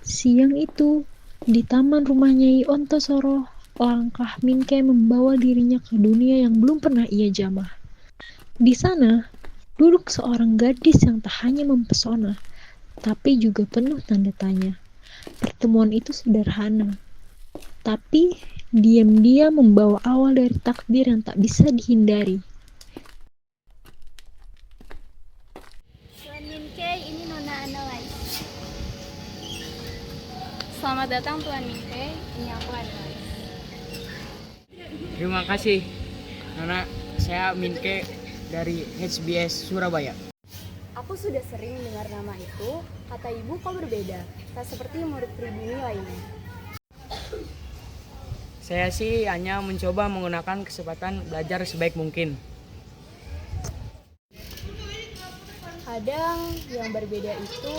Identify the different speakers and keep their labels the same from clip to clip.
Speaker 1: Siang itu, di taman rumah Nyai Ontosoro, langkah Minke membawa dirinya ke dunia yang belum pernah ia jamah. Di sana, duduk seorang gadis yang tak hanya mempesona, tapi juga penuh tanda tanya. Pertemuan itu sederhana, tapi diam-diam membawa awal dari takdir yang tak bisa dihindari.
Speaker 2: Tuan Minke, ini Nona Analai. Selamat datang Tuan Minke, ini aku Analai.
Speaker 3: Terima kasih, Nona. Saya Minke dari HBS Surabaya.
Speaker 2: Aku sudah sering dengar nama itu, kata ibu kau berbeda, tak seperti murid pribumi lainnya.
Speaker 3: Saya sih hanya mencoba menggunakan kesempatan belajar sebaik mungkin.
Speaker 2: Kadang yang berbeda itu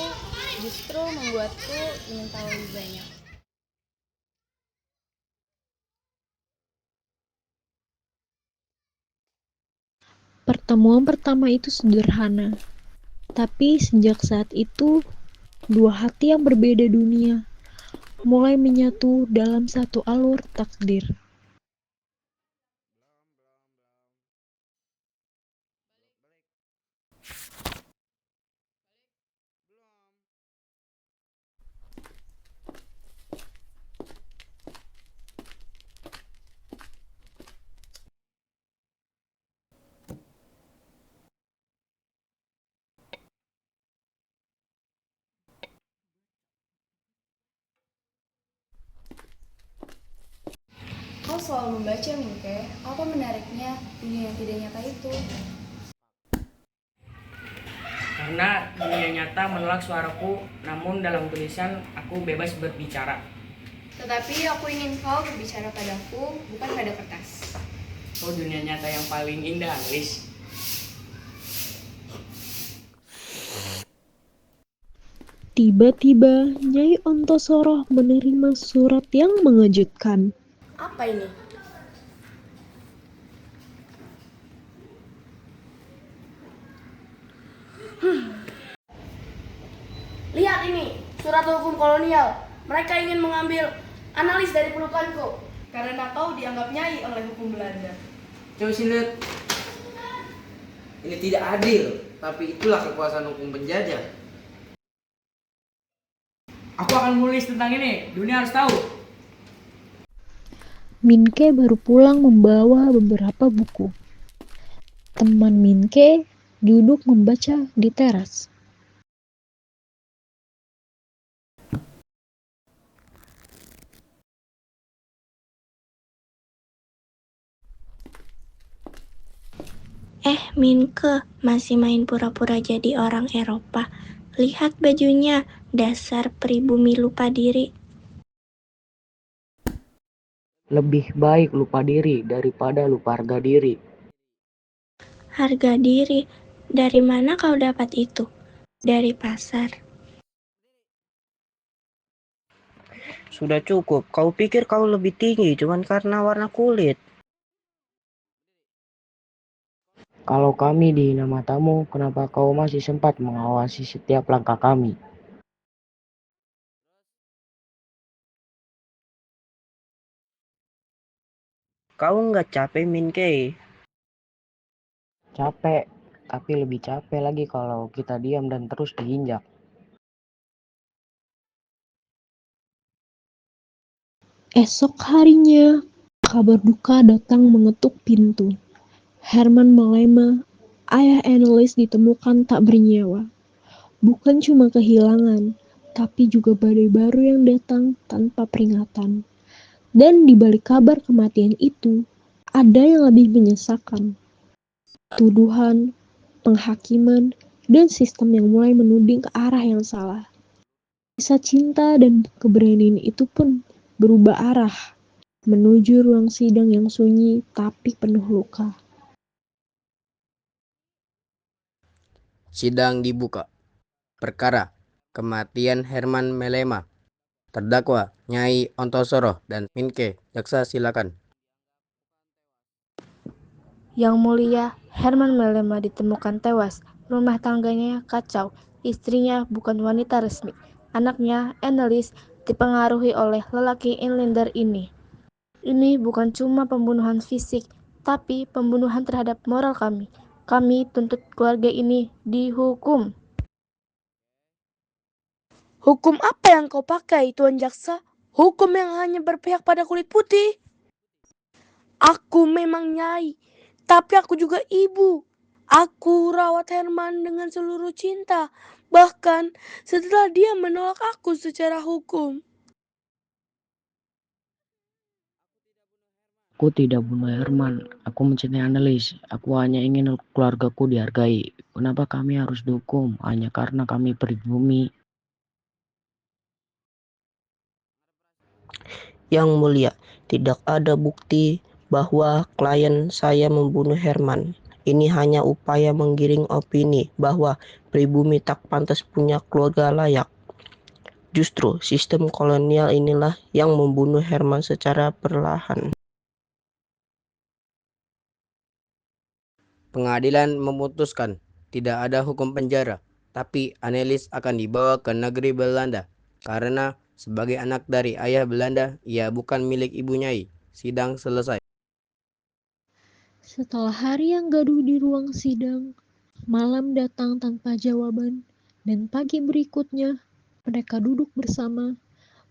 Speaker 2: justru membuatku ingin tahu lebih banyak.
Speaker 1: Pertemuan pertama itu sederhana, tapi sejak saat itu, dua hati yang berbeda dunia mulai menyatu dalam satu alur takdir.
Speaker 2: Kau selalu membaca Minke, apa menariknya dunia yang tidak nyata itu?
Speaker 3: Karena dunia nyata menolak suaraku, namun dalam tulisan aku bebas berbicara.
Speaker 2: Tetapi aku ingin kau berbicara padaku, bukan pada kertas.
Speaker 3: Oh, dunia nyata yang paling indah, Liz.
Speaker 1: Tiba-tiba, Nyai Ontosoro menerima surat yang mengejutkan.
Speaker 2: Apa ini? Lihat ini, surat hukum kolonial. Mereka ingin mengambil analis dari pelukanku karena kau dianggap nyai oleh hukum Belanda.
Speaker 4: Coba sini lihat. Ini tidak adil, tapi itulah kekuasaan hukum penjajah.
Speaker 3: Aku akan menulis tentang ini, dunia harus tahu.
Speaker 1: Minke baru pulang membawa beberapa buku. Teman Minke duduk membaca di teras.
Speaker 5: Minke, masih main pura-pura jadi orang Eropa. Lihat bajunya, dasar pribumi lupa diri.
Speaker 3: Lebih baik lupa diri daripada lupa harga diri.
Speaker 5: Harga diri, dari mana kau dapat itu? Dari pasar.
Speaker 6: Sudah cukup, kau pikir kau lebih tinggi cuman karena warna kulit.
Speaker 3: Kalau kami dihina matamu, kenapa kau masih sempat mengawasi setiap langkah kami?
Speaker 6: Kau nggak capek Minke?
Speaker 3: Capek, tapi lebih capek lagi kalau kita diam dan terus diinjak.
Speaker 1: Esok harinya, kabar duka datang mengetuk pintu. Herman Malema, ayah Annelies ditemukan tak bernyawa. Bukan cuma kehilangan, tapi juga badai baru yang datang tanpa peringatan. Dan di balik kabar kematian itu, ada yang lebih menyesakan. Tuduhan, penghakiman, dan sistem yang mulai menuding ke arah yang salah. Kisah cinta dan keberanian itu pun berubah arah menuju ruang sidang yang sunyi tapi penuh luka.
Speaker 6: Sidang dibuka. Perkara kematian Herman Melema. Terdakwa Nyai Ontosoro dan Minke. Jaksa silakan.
Speaker 7: Yang Mulia, Herman Melema ditemukan tewas. Rumah tangganya kacau. Istrinya bukan wanita resmi. anaknya Annelies dipengaruhi oleh lelaki Inlander ini. Ini bukan cuma pembunuhan fisik, tapi pembunuhan terhadap moral kami. Kami tuntut keluarga ini dihukum.
Speaker 2: Hukum apa yang kau pakai, Tuan Jaksa? Hukum yang hanya berpihak pada kulit putih. Aku memang nyai, tapi aku juga ibu. Aku rawat Herman dengan seluruh cinta, bahkan setelah dia menolak aku secara hukum.
Speaker 8: Aku tidak bunuh Herman. Aku mencintai Annelies. Aku hanya ingin keluargaku dihargai. Kenapa kami harus dihukum? Hanya karena kami pribumi.
Speaker 9: Yang mulia, tidak ada bukti bahwa klien saya membunuh Herman. Ini hanya upaya menggiring opini bahwa pribumi tak pantas punya keluarga layak. Justru sistem kolonial inilah yang membunuh Herman secara perlahan.
Speaker 6: Pengadilan memutuskan tidak ada hukum penjara, tapi Annelies akan dibawa ke negeri Belanda karena sebagai anak dari ayah Belanda, ia bukan milik ibu Nyai. Sidang selesai.
Speaker 1: Setelah hari yang gaduh di ruang sidang, malam datang tanpa jawaban, dan pagi berikutnya mereka duduk bersama,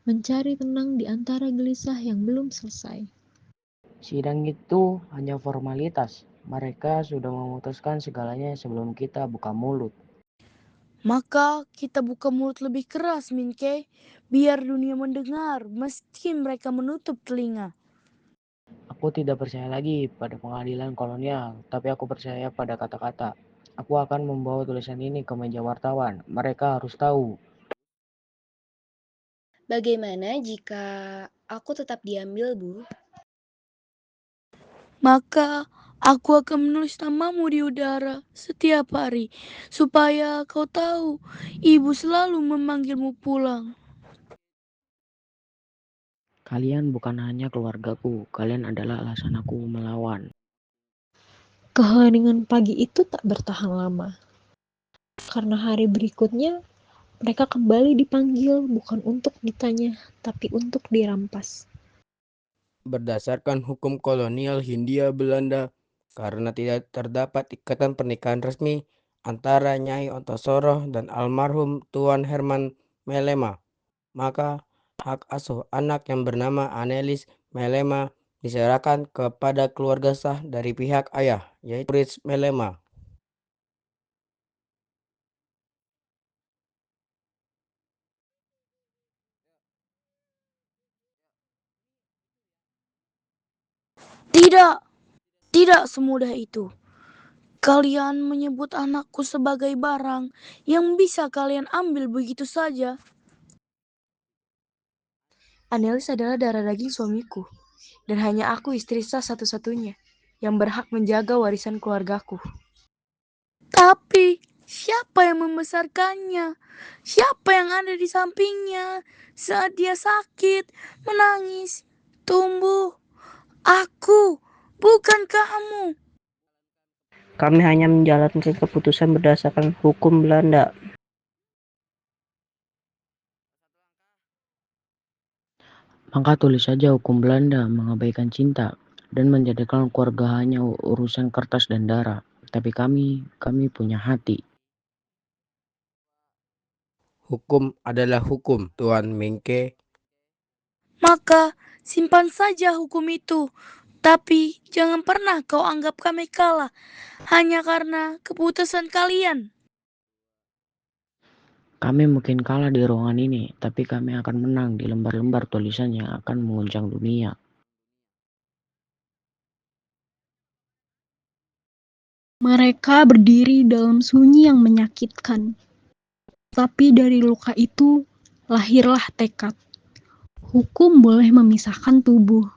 Speaker 1: mencari tenang di antara gelisah yang belum selesai.
Speaker 8: Sidang itu hanya formalitas. Mereka sudah memutuskan segalanya sebelum kita buka mulut.
Speaker 2: Maka kita buka mulut lebih keras, Minke, biar dunia mendengar, meski mereka menutup telinga.
Speaker 8: Aku tidak percaya lagi pada pengadilan kolonial, tapi aku percaya pada kata-kata. Aku akan membawa tulisan ini ke meja wartawan. Mereka harus tahu.
Speaker 10: Bagaimana jika aku tetap diambil, Bu?
Speaker 2: Maka aku akan menulis namamu di udara setiap hari, supaya kau tahu ibu selalu memanggilmu pulang.
Speaker 8: Kalian bukan hanya keluargaku, kalian adalah alasan aku melawan.
Speaker 1: Keheningan pagi itu tak bertahan lama, karena hari berikutnya mereka kembali dipanggil bukan untuk ditanya, tapi untuk dirampas.
Speaker 6: Berdasarkan hukum kolonial Hindia Belanda, karena tidak terdapat ikatan pernikahan resmi antara Nyai Ontosoroh dan almarhum Tuan Herman Melema, maka hak asuh anak yang bernama Annelies Melema diserahkan kepada keluarga sah dari pihak ayah, yaitu Fritz Melema.
Speaker 2: Tidak, tidak semudah itu. Kalian menyebut anakku sebagai barang yang bisa kalian ambil begitu saja.
Speaker 10: Annelies adalah darah daging suamiku, dan hanya aku istri sah satu-satunya yang berhak menjaga warisan keluargaku.
Speaker 2: Tapi siapa yang membesarkannya? Siapa yang ada di sampingnya saat dia sakit, menangis, tumbuh? Aku, bukan kamu.
Speaker 9: Kami hanya menjalankan keputusan berdasarkan hukum Belanda.
Speaker 8: Maka tulis saja hukum Belanda mengabaikan cinta dan menjadikan keluarga hanya urusan kertas dan darah. Tapi kami punya hati.
Speaker 6: Hukum adalah hukum, Tuan Mingke.
Speaker 2: Maka simpan saja hukum itu. Tapi jangan pernah kau anggap kami kalah hanya karena keputusan kalian.
Speaker 8: Kami mungkin kalah di ruangan ini, tapi kami akan menang di lembar-lembar tulisan yang akan menguncang dunia.
Speaker 1: Mereka berdiri dalam sunyi yang menyakitkan. Tapi dari luka itu lahirlah tekad. Hukum boleh memisahkan tubuh,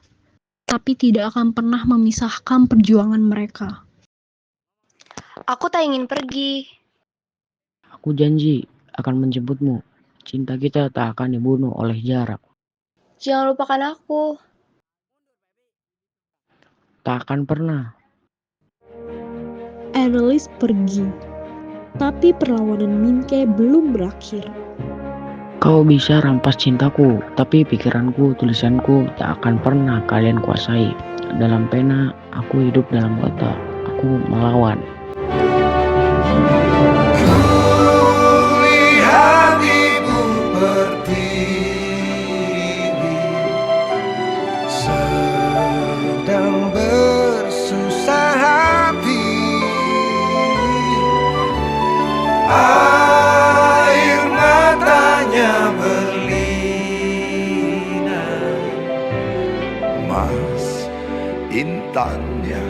Speaker 1: tapi tidak akan pernah memisahkan perjuangan mereka.
Speaker 10: Aku tak ingin pergi.
Speaker 8: Aku janji akan menjemputmu. Cinta kita tak akan dibunuh oleh jarak.
Speaker 10: Jangan lupakan aku.
Speaker 8: Tak akan pernah.
Speaker 1: Annelies pergi, tapi perlawanan Minke belum berakhir.
Speaker 8: Kau bisa rampas cintaku, tapi pikiranku, tulisanku tak akan pernah kalian kuasai. Dalam pena, aku hidup dalam kota. Aku melawan.
Speaker 11: Kulihat ibu pertiwi sedang bersusah hati. Air matanya berlinang, emas intannya